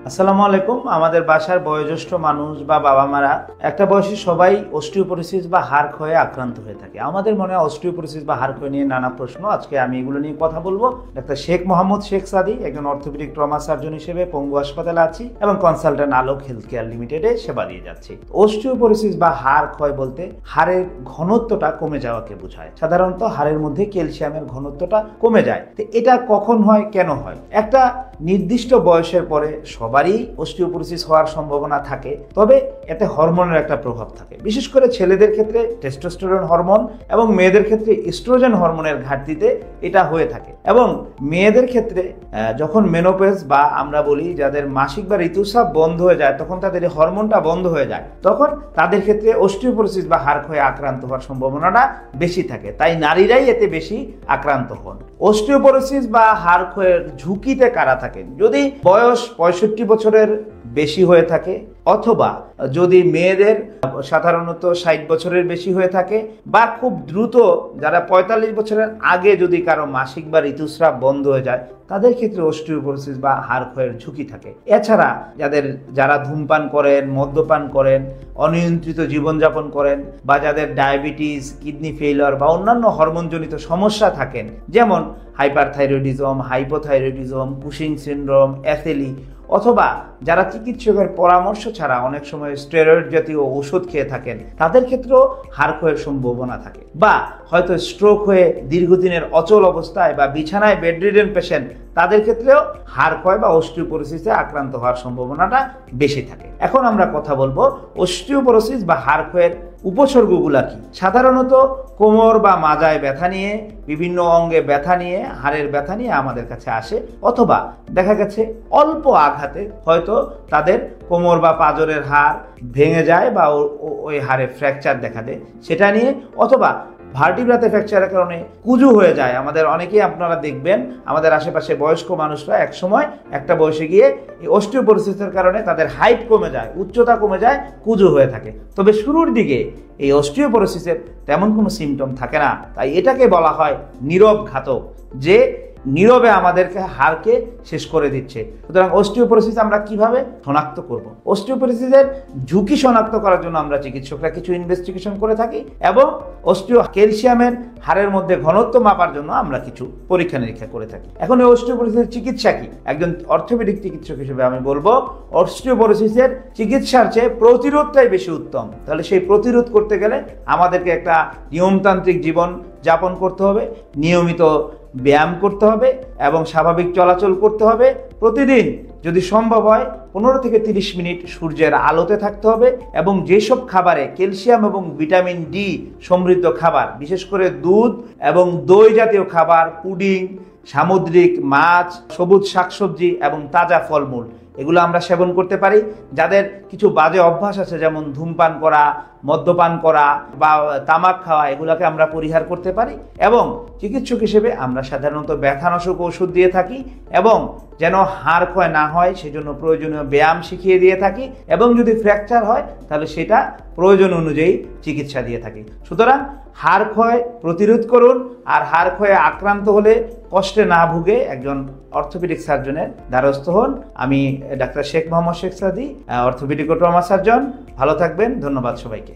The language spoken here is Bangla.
আসসালামু আলাইকুম। আমাদের বাসার বয়োজ্যেষ্ঠ মানুষ বা বাবা মারা একটা বয়সে সবাই অস্টিওপোরোসিস বা হাড় ক্ষয়ে আক্রান্ত হয়ে থাকে। আমাদের মনে হয় অস্টিওপোরোসিস বা হাড় ক্ষয় নিয়ে নানা প্রশ্ন। আজকে আমি এগুলো নিয়ে কথা বলবো। ডাক্তার শেখ মোহাম্মদ শেখ সাদি, একজন অর্থোপেডিক ট্রমা সার্জন হিসেবে পঙ্গু হাসপাতালে আছি এবং কনসালটেন্ট আলোক হেলথ কেয়ার লিমিটেডে সেবা দিয়ে যাচ্ছি। অস্টিওপোরোসিস বা হাড় ক্ষয় বলতে হাড়ের ঘনত্বটা কমে যাওয়াকে বোঝায়। সাধারণত হাড়ের মধ্যে ক্যালসিয়ামের ঘনত্বটা কমে যায়। তো এটা কখন হয়, কেন হয়? একটা নির্দিষ্ট বয়সের পরে সবারই অস্টিওপোরোসিস হওয়ার সম্ভাবনা থাকে, তবে এতে হরমোনের একটা প্রভাব থাকে। বিশেষ করে ছেলেদের ক্ষেত্রে টেস্টোস্টেরন হরমোন এবং মেয়েদের ক্ষেত্রে ইস্ট্রোজেন হরমোনের ঘাটতিতে এটা হয়ে থাকে। এবং মেয়েদের ক্ষেত্রে যখন মেনোপজ বা আমরা বলি যাদের মাসিক বা ঋতুস্রাব বন্ধ হয়ে যায়, তখন তাদের হরমোনটা বন্ধ হয়ে যায়, তখন তাদের ক্ষেত্রে অস্টিওপোরোসিস বা হাড় ক্ষয়ে আক্রান্ত হওয়ার সম্ভাবনাটা বেশি থাকে। তাই নারীরাই এতে বেশি আক্রান্ত হন। অস্টিওপোরোসিস বা হাড় ক্ষয়ের ঝুঁকিতে কারা থাকেন? যদি বয়স 65 বছরের বেশি হয়ে থাকে, অথবা যদি মেয়েদের সাধারণত 60 বছরের বেশি হয়ে থাকে, বা খুব দ্রুত যারা 45 বছরের আগে যদি কারো মাসিক বা ঋতুস্রাব বন্ধ হয়ে যায়, তাদের ক্ষেত্রে অস্টিওপোরোসিস বা হাড় ক্ষয়ের ঝুঁকি থাকে। এছাড়া যারা ধূমপান করেন, মদ্যপান করেন, অনিয়ন্ত্রিত জীবনযাপন করেন, বা যাদের ডায়াবেটিস, কিডনি ফেইলিওর বা অন্যান্য হরমোনজনিত সমস্যা থাকেন, যেমন হাইপারথাইরয়েডিজম, হাইপোথাইরয়েডিজম, কুশিং সিনড্রোম, অ্যাথেলি, অথবা যারা চিকিৎসকের পরামর্শ ছাড়া অনেক সময় স্টেরয়েড জাতীয় ওষুধ খেয়ে থাকেন, তাদের ক্ষেত্রেও হাড় ক্ষয়ের সম্ভাবনা থাকে। বা হয়তো স্ট্রোক হয়ে দীর্ঘদিনের অচল অবস্থায় বা বিছানায় বেডরিডেন পেশেন্ট, তাদের ক্ষেত্রেও হাড় ক্ষয় বা অস্টিওপোরোসিসে আক্রান্ত হওয়ার সম্ভাবনাটা বেশি থাকে। এখন আমরা কথা বলবো অস্টিওপোরোসিস বা হাড় ক্ষয়ের উপসর্গগুলা কি। সাধারণত কোমর বা মাজায় ব্যথা নিয়ে, বিভিন্ন অঙ্গে ব্যথা নিয়ে, হাড়ের ব্যথা নিয়ে আমাদের কাছে আসে, অথবা দেখা গেছে অল্প আঘাতে হয়তো তাদের কোমর বা পাঁজরের হাড় ভেঙে যায় বা ওই হাড়ে ফ্র্যাকচার দেখা দেয়, সেটা নিয়ে, অথবা ভার্টিব্রাতে ফ্র্যাকচারের কারণে কুজু হয়ে যায়। আমাদের অনেকেই আপনারা দেখবেন, আমাদের আশেপাশে বয়স্ক মানুষরা একসময় একটা বয়সে গিয়ে এই অস্টিওপোরোসিসের কারণে তাদের হাইট কমে যায়, উচ্চতা কমে যায়, কুজু হয়ে থাকে। তবে শুরুর দিকে এই অস্টিওপোরোসিসের তেমন কোনো সিমটম থাকে না। তাই এটাকে বলা হয় নীরব ঘাতক, যে নীরবে আমাদেরকে হাড়কে শেষ করে দিচ্ছে। সুতরাং অস্টিওপোরোসিস আমরা কিভাবে শনাক্ত করব? অস্টিওপোরোসিসের ঝুঁকি শনাক্ত করার জন্য আমরা চিকিৎসকরা কিছু ইনভেস্টিগেশন করে থাকি, এবং ক্যালসিয়ামের হাড়ের মধ্যে ঘনত্ব মাপার জন্য আমরা কিছু পরীক্ষা নিরীক্ষা করে থাকি। এখন এই অস্টিওপোরোসিসের চিকিৎসা কি? একজন অর্থোপেডিক চিকিৎসক হিসেবে আমি বলবো, অস্টিওপোরোসিসের চিকিৎসার চেয়ে প্রতিরোধটাই বেশি উত্তম। তাহলে সেই প্রতিরোধ করতে গেলে আমাদেরকে একটা নিয়মতান্ত্রিক জীবন যাপন করতে হবে, নিয়মিত ব্যায়াম করতে হবে এবং স্বাভাবিক চলাচল করতে হবে। প্রতিদিন যদি সম্ভব হয় 15 থেকে 30 মিনিট সূর্যের আলোতে থাকতে হবে, এবং যেসব খাবারে ক্যালসিয়াম এবং ভিটামিন ডি সমৃদ্ধ খাবার, বিশেষ করে দুধ এবং দই জাতীয় খাবার, পুডিং, সামুদ্রিক মাছ, সবুজ শাকসবজি এবং তাজা ফলমূল, এগুলো আমরা সেবন করতে পারি। যাদের কিছু বাজে অভ্যাস আছে, যেমন ধূমপান করা, মদ্যপান করা বা তামাক খাওয়া, এগুলোকে আমরা পরিহার করতে পারি। এবং চিকিৎসক হিসেবে আমরা সাধারণত ব্যথানাশক ওষুধ দিয়ে থাকি, এবং যেন হাড় ক্ষয় না হয় সেজন্য প্রয়োজনীয় ব্যায়াম শিখিয়ে দিয়ে থাকি, এবং যদি ফ্র্যাকচার হয় তাহলে সেটা প্রয়োজন অনুযায়ী চিকিৎসা দিয়ে থাকি। সুতরাং হাড় ক্ষয় প্রতিরোধ করুন, আর হাড় ক্ষয়ে আক্রান্ত হলে কষ্টে না ভুগে একজন অর্থোপেডিক সার্জনের দ্বারস্থ হন। আমি ডাক্তার শেখ মোহাম্মদ শেখ সাদি, অর্থোপেডিক ও ট্রমা সার্জন। ভালো থাকবেন। ধন্যবাদ সবাইকে।